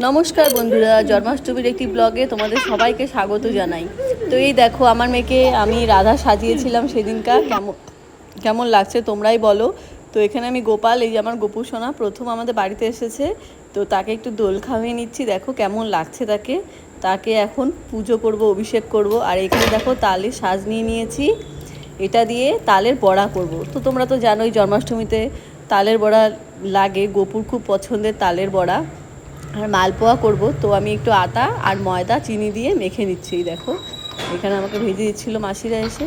নমস্কার বন্ধুরা, জন্মাষ্টমীর একটি ব্লগে তোমাদের সবাইকে স্বাগত জানাই। তো এই দেখো আমার মেয়েকে আমি রাধা সাজিয়েছিলাম সেদিনকার, কেমন লাগছে তোমরাই বলো। তো এখানে আমি গোপাল, এই যে আমার গোপু সোনা প্রথম আমাদের বাড়িতে এসেছে, তো তাকে একটু দোল খাওয়িয়ে নিচ্ছি। দেখো কেমন লাগছে তাকে। তাকে এখন পুজো করব, অভিষেক করব। আর এখানে দেখো তালের সাজ নিয়ে নিয়েছি, এটা দিয়ে তালের বড়া করব। তো তোমরা তো জানোই জন্মাষ্টমীতে তালের বড়া লাগে, গোপুর খুব পছন্দের তালের বড়া। আর মালপোয়া করব, তো আমি একটু আটা আর ময়দা চিনি দিয়ে মেখে নিচ্ছি। দেখো এখানে আমাকে ভেজে দিচ্ছিলো মাসিরা এসে।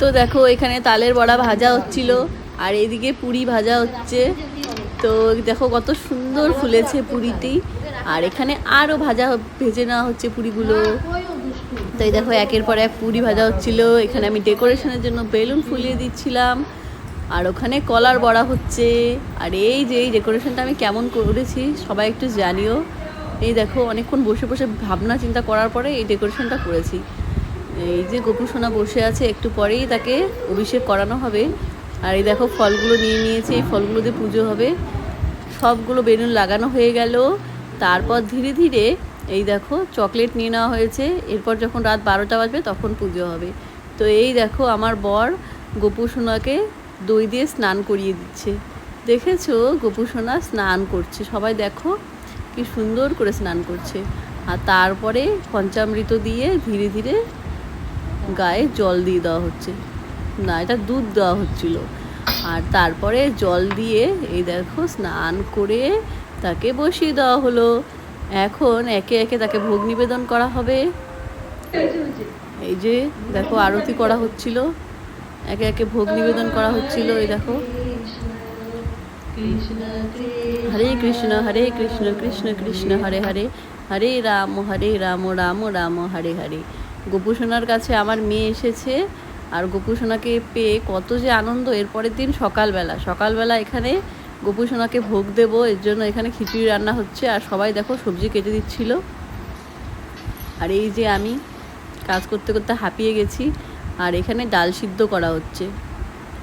তো দেখো এখানে তালের বড়া ভাজা হচ্ছিল, আর এদিকে পুরি ভাজা হচ্ছে। তো দেখো কত সুন্দর ফুলেছে পুরিটি। আর এখানে আরও ভেজে নেওয়া হচ্ছে পুরিগুলো। তো এই দেখো একের পর এক পুরি ভাজা হচ্ছিল। এখানে আমি ডেকোরেশনের জন্য বেলুন ফুলিয়ে দিচ্ছিলাম, আর ওখানে কলার বড়া হচ্ছে। আর এই যে এই ডেকোরেশনটা আমি কেমন করেছি সবাই একটু জানিও। এই দেখো অনেকক্ষণ বসে বসে ভাবনা চিন্তা করার পরে এই ডেকোরেশনটা করেছি। এই যে গোপু সোনা বসে আছে, একটু পরেই তাকে অভিষেক করানো হবে। আর এই দেখো ফলগুলো নিয়ে নিয়েছে, এই ফলগুলো দিয়ে পুজো হবে। সবগুলো বেলুন লাগানো হয়ে গেল। তারপর ধীরে ধীরে এই দেখো চকলেট নিয়ে নেওয়া হয়েছে। এরপর যখন রাত 12টা বাজবে তখন পুজো হবে। তো এই দেখো আমার বর গোপু সোনাকে দই দিয়ে স্নান করিয়ে দিচ্ছে। দেখেছো গোপু সোনা স্নান করছে, সবাই দেখো কি সুন্দর করে স্নান করছে। আর তারপরে পঞ্চামৃত দিয়ে ধীরে ধীরে গায়ে জল দিয়ে দেওয়া হচ্ছে, না এটা দুধ দেওয়া হচ্ছিল। আর তারপরে জল দিয়ে এই দেখো স্নান করে তাকে বসিয়ে দেওয়া হলো। এখন একে একে তাকে ভোগ নিবেদন করা হবে। এই যে দেখো আরতি করা হচ্ছিল, একে একে ভোগ নিবেদন করা হচ্ছিল। এই দেখো হরে কৃষ্ণ কৃষ্ণ কৃষ্ণ হরে হরে, হরে রাম রাম রাম হরে হরে। গোপু সোনার কাছে আমার মেয়ে এসেছে, আর গোপু সোনাকে পেয়ে কত যে আনন্দ। এর পরের দিন সকালবেলা এখানে গোপু সোনাকে ভোগ দেবো, এর জন্য এখানে খিচুড়ি রান্না হচ্ছে। আর সবাই দেখো সবজি কেটে দিচ্ছিল। আর এই যে আমি কাজ করতে করতে হাঁপিয়ে গেছি। আর এখানে ডাল সিদ্ধ করা হচ্ছে,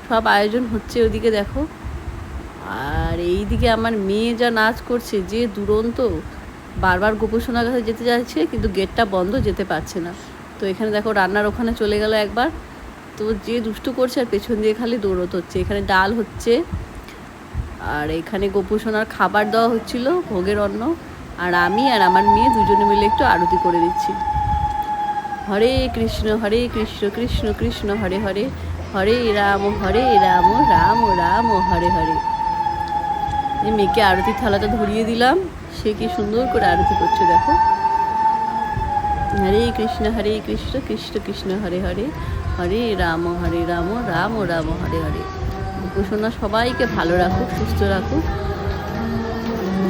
সব আয়োজন হচ্ছে ওদিকে দেখো। আর এই দিকে আমার মেয়ে যা নাচ করছে, যে দুরন্ত, বারবার গোপু সোনার কাছে যেতে যাচ্ছে কিন্তু গেটটা বন্ধ, যেতে পারছে না। তো এখানে দেখো রান্নার ওখানে চলে গেল একবার। তো যে দুষ্টু করছে আর পেছন দিয়ে খালি দৌড়তে হচ্ছে। এখানে ডাল হচ্ছে, আর এখানে গোপু সোনার খাবার দেওয়া হচ্ছিল, ভোগের অন্ন। আর আমি আর আমার মেয়ে দুজনে মিলে একটু আরতি করে দিচ্ছি। হরে কৃষ্ণ কৃষ্ণ কৃষ্ণ হরে হরে, হরে রাম রাম রাম হরে হরে। এই মেয়েকে আরতির থালাটা ধরিয়ে দিলাম, সে কি সুন্দর করে আরতি করছে দেখো। হরে কৃষ্ণ কৃষ্ণ কৃষ্ণ হরে হরে, হরে রাম রাম রাম হরে হরে। গোপু সোনা সবাইকে ভালো রাখুক, সুস্থ রাখুক,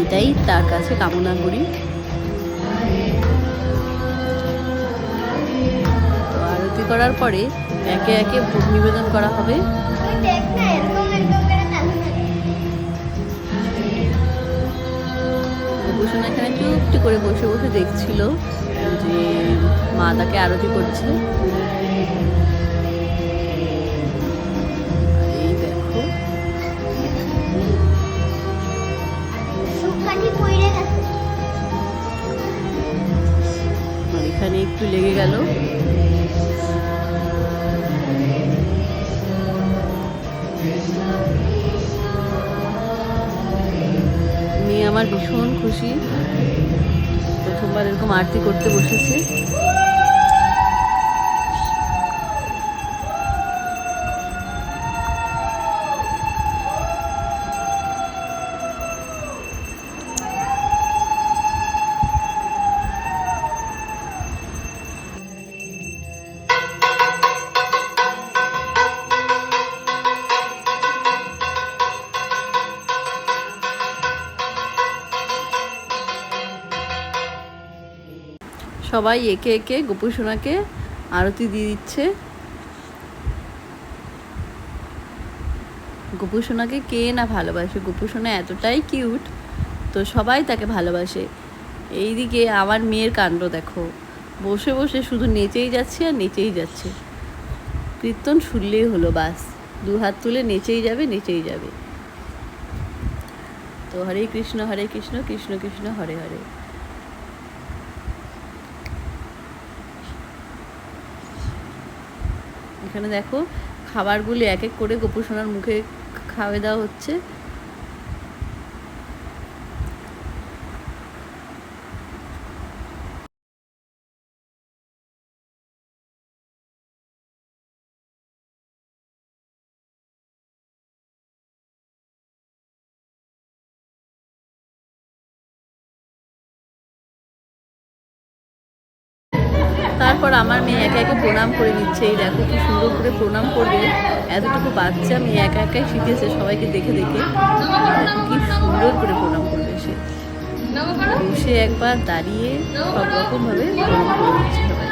এটাই তার কাছে কামনা করি। তো আরতি করার পরে একে একে ভোগ নিবেদন করা হবে। গোপু সোনা এখানে চুপটি করে বসে বসে দেখছিল যে মা তাকে আরতি করছে। এই দেখো আর এখানে একটু লেগে গেল। মেয়ে আমার ভীষণ খুশি, প্রথমবার এরকম আরতি করতে বসেছে। সবাই একে একে গোপু সোনাকে আরতি দিয়ে দিচ্ছে। গোপু সোনাকে কে না ভালোবাসে, গোপু সোনা এতটাই কিউট, তো সবাই তাকে ভালোবাসে। এইদিকে আমার মেয়ের কাণ্ড দেখো, বসে বসে শুধু নেচেই যাচ্ছে আর নেচেই যাচ্ছে। কীর্তন শুনলেই হলো, বাস দু হাত তুলে নেচেই যাবে। তো হরে কৃষ্ণ কৃষ্ণ কৃষ্ণ হরে হরে। এখানে দেখো খাবারগুলি এক এক করে গোপু সোনার মুখে খাওয়াই দেওয়া হচ্ছে। তারপর আমার মেয়ে একা একা প্রণাম করে নিচ্ছে। এই দেখো কি সুন্দর করে প্রণাম করবে, এতটুকু বাচ্চা মেয়ে একা একাই শিখেছে সবাইকে দেখে দেখে। কি সুন্দর করে প্রণাম করবে সে, বসে একবার দাঁড়িয়ে সব রকম ভাবে প্রণাম করে দিচ্ছে সবাই।